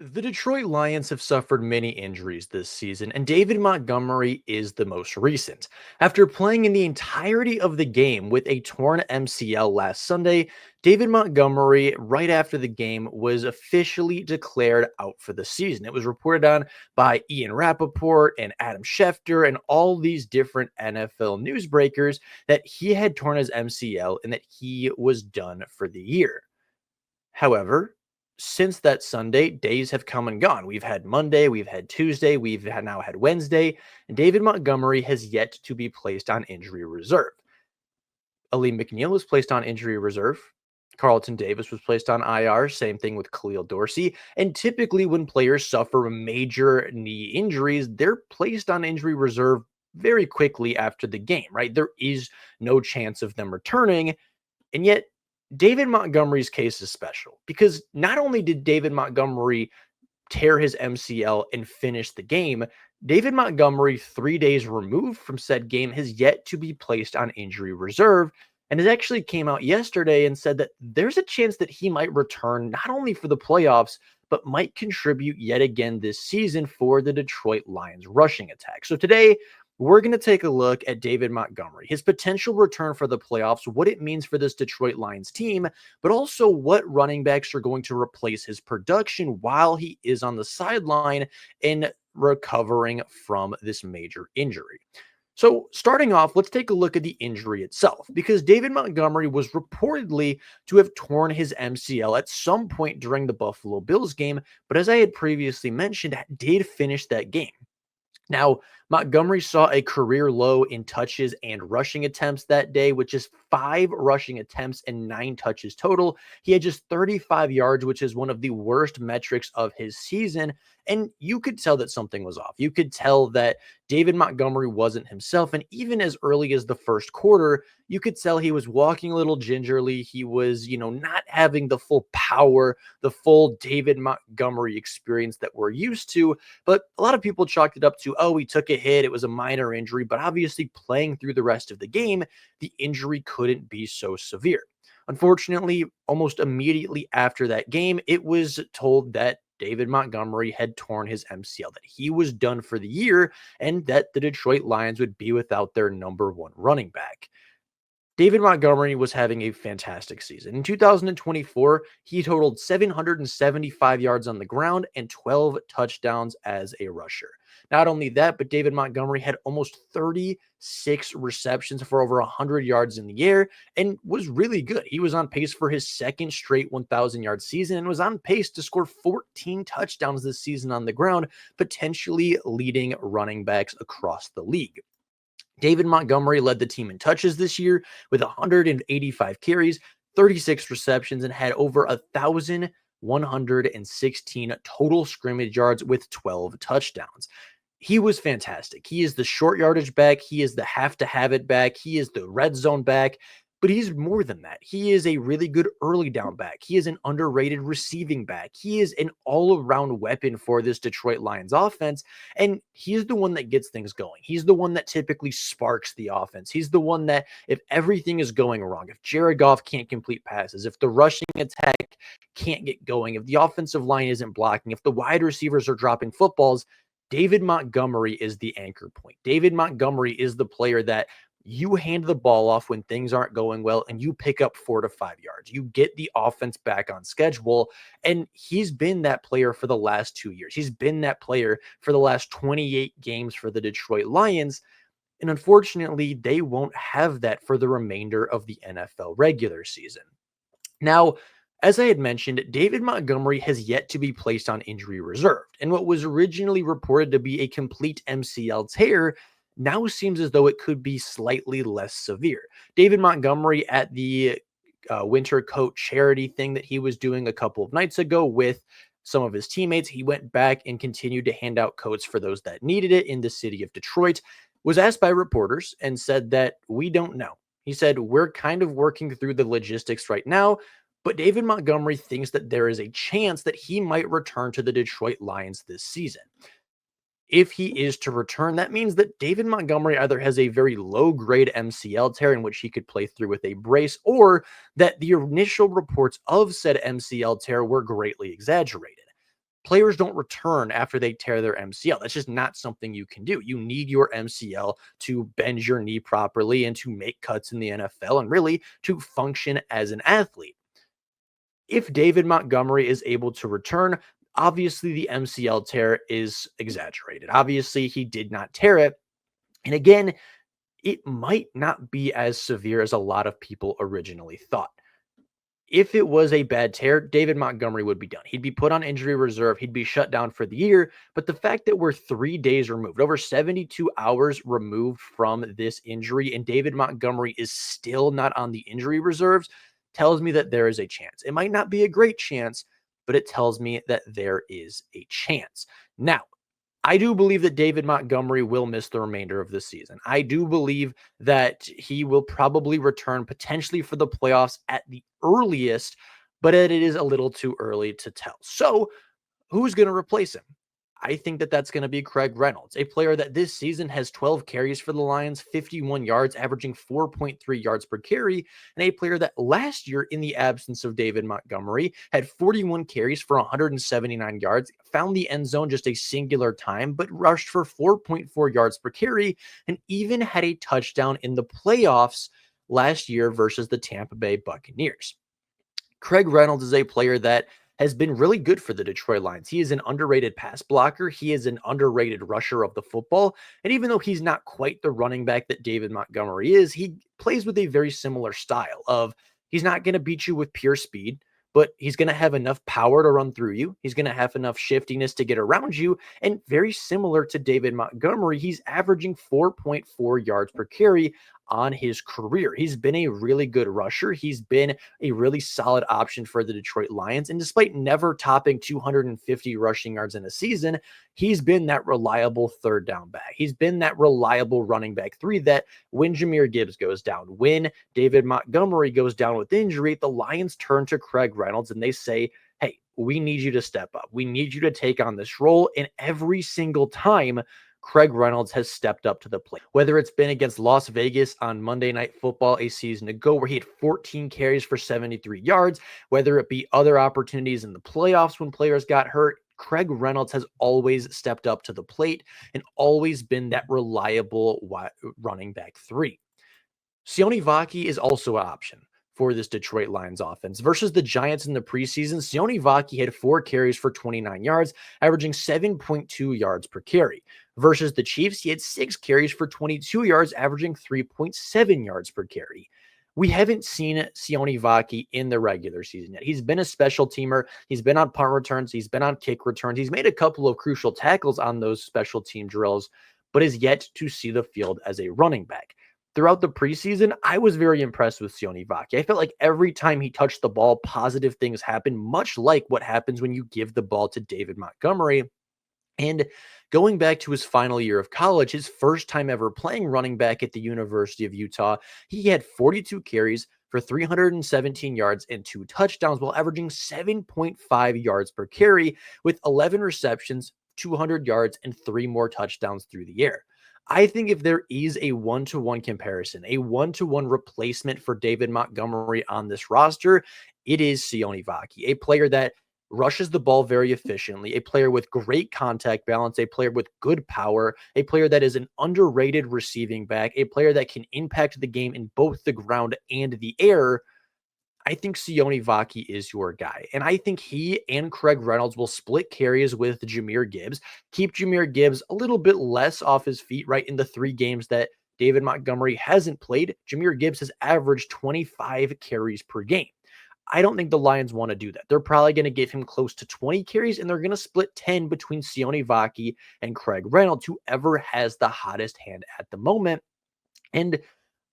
The Detroit Lions have suffered many injuries this season, and David Montgomery is the most recent. After playing in the entirety of the game with a torn MCL last Sunday, David Montgomery, right after the game, was officially declared out for the season. It was reported on by Ian Rappaport and Adam Schefter and all these different NFL newsbreakers that he had torn his MCL and that he was done for the year. However, since that Sunday, days have come and gone. We've had Monday, we've had Tuesday, now had Wednesday, and David Montgomery has yet to be placed on injury reserve. Ali McNeil was placed on injury reserve. Carlton Davis was placed on IR. Same thing with Khalil Dorsey. And typically, when players suffer major knee injuries, they're placed on injury reserve very quickly after the game, right? There is no chance of them returning. And yet, David Montgomery's case is special because not only did David Montgomery tear his MCL and finish the game, David Montgomery, 3 days removed from said game, has yet to be placed on injury reserve. And it actually came out yesterday and said that there's a chance that he might return not only for the playoffs, but might contribute yet again this season for the Detroit Lions rushing attack. So today, we're going to take a look at David Montgomery, his potential return for the playoffs, what it means for this Detroit Lions team, but also what running backs are going to replace his production while he is on the sideline and recovering from this major injury. So, starting off, let's take a look at the injury itself because David Montgomery was reportedly to have torn his MCL at some point during the Buffalo Bills game, but as I had previously mentioned, did finish that game. Now, Montgomery saw a career low in touches and rushing attempts that day, which is 5 rushing attempts and 9 touches total. He had just 35 yards, which is one of the worst metrics of his season. And you could tell that something was off. You could tell that David Montgomery wasn't himself. And even as early as the first quarter, you could tell he was walking a little gingerly. He was, not having the full power, the full David Montgomery experience that we're used to. But a lot of people chalked it up to, oh, he took a hit. It was a minor injury. But obviously, playing through the rest of the game, the injury couldn't be so severe. Unfortunately, almost immediately after that game, it was told that David Montgomery had torn his MCL, that he was done for the year, and that the Detroit Lions would be without their number one running back. David Montgomery was having a fantastic season. In 2024, he totaled 775 yards on the ground and 12 touchdowns as a rusher. Not only that, but David Montgomery had almost 36 receptions for over 100 yards in the air and was really good. He was on pace for his second straight 1,000-yard season and was on pace to score 14 touchdowns this season on the ground, potentially leading running backs across the league. David Montgomery led the team in touches this year with 185 carries, 36 receptions, and had over 1,116 total scrimmage yards with 12 touchdowns. He was fantastic. He is the short yardage back. He is the have to have it back. He is the red zone back. But he's more than that. He is a really good early down back. He is an underrated receiving back. He is an all-around weapon for this Detroit Lions offense, and he's the one that gets things going. He's the one that typically sparks the offense. He's the one that, if everything is going wrong, if Jared Goff can't complete passes, if the rushing attack can't get going, if the offensive line isn't blocking, if the wide receivers are dropping footballs, David Montgomery is the anchor point. David Montgomery is the player that you hand the ball off when things aren't going well and you pick up 4 to 5 yards. You get the offense back on schedule. And he's been that player for the last 2 years. He's been that player for the last 28 games for the Detroit Lions. And unfortunately, they won't have that for the remainder of the NFL regular season. Now, as I had mentioned, David Montgomery has yet to be placed on injury reserve. And what was originally reported to be a complete MCL tear now seems as though it could be slightly less severe. David Montgomery at the winter coat charity thing that he was doing a couple of nights ago with some of his teammates, he went back and continued to hand out coats for those that needed it in the city of Detroit, was asked by reporters and said that we don't know. He said, we're kind of working through the logistics right now, but David Montgomery thinks that there is a chance that he might return to the Detroit Lions this season. If he is to return, that means that David Montgomery either has a very low-grade MCL tear in which he could play through with a brace, or that the initial reports of said MCL tear were greatly exaggerated. players don't return after they tear their MCL. That's just not something you can do. You need your MCL to bend your knee properly and to make cuts in the NFL and really to function as an athlete. If David Montgomery is able to return, obviously the MCL tear is exaggerated. Obviously, he did not tear it. And again, it might not be as severe as a lot of people originally thought. If it was a bad tear, David Montgomery would be done. He'd be put on injury reserve. He'd be shut down for the year. But the fact that we're 3 days removed, over 72 hours removed from this injury, and David Montgomery is still not on the injury reserves, tells me that there is a chance. It might not be a great chance, but it tells me that there is a chance. Now, I do believe that David Montgomery will miss the remainder of the season. I do believe that he will probably return potentially for the playoffs at the earliest, but it is a little too early to tell. So, who's going to replace him? I think that that's going to be Craig Reynolds, a player that this season has 12 carries for the Lions, 51 yards, averaging 4.3 yards per carry, and a player that last year, in the absence of David Montgomery, had 41 carries for 179 yards, found the end zone just a singular time, but rushed for 4.4 yards per carry, and even had a touchdown in the playoffs last year versus the Tampa Bay Buccaneers. Craig Reynolds is a player that has been really good for the Detroit Lions. He is an underrated pass blocker. He is an underrated rusher of the football. And even though he's not quite the running back that David Montgomery is, he plays with a very similar style of he's not going to beat you with pure speed, but he's going to have enough power to run through you. He's going to have enough shiftiness to get around you. And very similar to David Montgomery, he's averaging 4.4 yards per carry on his career. He's been a really good rusher. He's been a really solid option for the Detroit Lions. And despite never topping 250 rushing yards in a season, he's been that reliable third down back. He's been that reliable running back three that when Jahmyr Gibbs goes down, when David Montgomery goes down with injury, the Lions turn to Craig Reynolds and they say, hey, we need you to step up. We need you to take on this role. And every single time, Craig Reynolds has stepped up to the plate. Whether it's been against Las Vegas on Monday Night Football a season ago where he had 14 carries for 73 yards, whether it be other opportunities in the playoffs when players got hurt, Craig Reynolds has always stepped up to the plate and always been that reliable running back three. Sione Vaki is also an option for this Detroit Lions offense. Versus the Giants in the preseason, Sione Vaki had 4 carries for 29 yards, averaging 7.2 yards per carry. Versus the Chiefs, he had 6 carries for 22 yards, averaging 3.7 yards per carry. We haven't seen Sione Vaki in the regular season yet. He's been a special teamer. He's been on punt returns. He's been on kick returns. He's made a couple of crucial tackles on those special team drills, but is yet to see the field as a running back. Throughout the preseason, I was very impressed with Sione Vaki. I felt like every time he touched the ball, positive things happened, much like what happens when you give the ball to David Montgomery. And going back to his final year of college, his first time ever playing running back at the University of Utah, he had 42 carries for 317 yards and 2 touchdowns while averaging 7.5 yards per carry with 11 receptions, 200 yards, and 3 more touchdowns through the air. I think if there is a one-to-one comparison, a one-to-one replacement for David Montgomery on this roster, it is Sione Vaki, a player that rushes the ball very efficiently, a player with great contact balance, a player with good power, a player that is an underrated receiving back, a player that can impact the game in both the ground and the air. I think Sione Vaki is your guy. And I think he and Craig Reynolds will split carries with Jahmyr Gibbs, keep Jahmyr Gibbs a little bit less off his feet, right? In the 3 games that David Montgomery hasn't played, Jahmyr Gibbs has averaged 25 carries per game. I don't think the Lions want to do that. They're probably going to give him close to 20 carries, and they're going to split 10 between Sione Vaki and Craig Reynolds, whoever has the hottest hand at the moment. And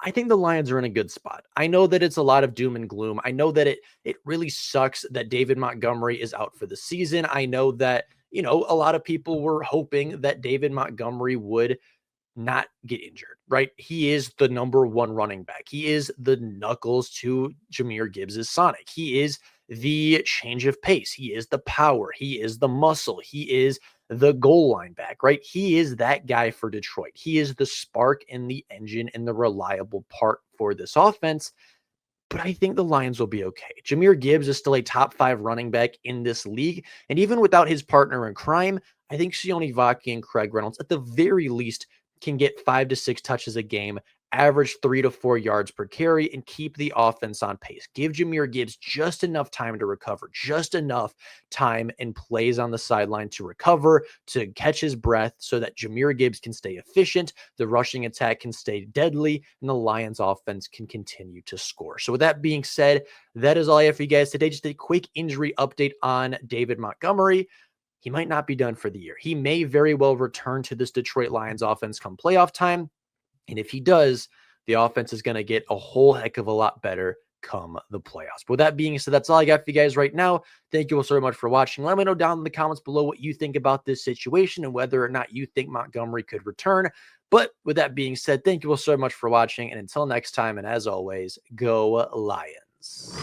I think the Lions are in a good spot. I know that it's a lot of doom and gloom. I know that it really sucks that David Montgomery is out for the season. I know that, a lot of people were hoping that David Montgomery would not get injured, right? He is the number 1 running back. He is the knuckles to Jahmyr Gibbs' Sonic. He is the change of pace. He is the power. He is the muscle. He is the goal line back, right? He is that guy for Detroit. He is the spark and the engine and the reliable part for this offense. but I think the Lions will be okay. Jahmyr Gibbs is still a top 5 running back in this league, and even without his partner in crime, I think Sione Vaki and Craig Reynolds, at the very least, can get 5 to 6 touches a game, average 3 to 4 yards per carry, and keep the offense on pace. Give Jahmyr Gibbs just enough time to recover, just enough time and plays on the sideline to recover, to catch his breath so that Jahmyr Gibbs can stay efficient, the rushing attack can stay deadly, and the Lions offense can continue to score. So with that being said, that is all I have for you guys today. Just a quick injury update on David Montgomery. He might not be done for the year. He may very well return to this Detroit Lions offense come playoff time. And if he does, the offense is going to get a whole heck of a lot better come the playoffs. But with that being said, that's all I got for you guys right now. Thank you all so much for watching. Let me know down in the comments below what you think about this situation and whether or not you think Montgomery could return. But with that being said, thank you all so much for watching. And until next time, and as always, go Lions.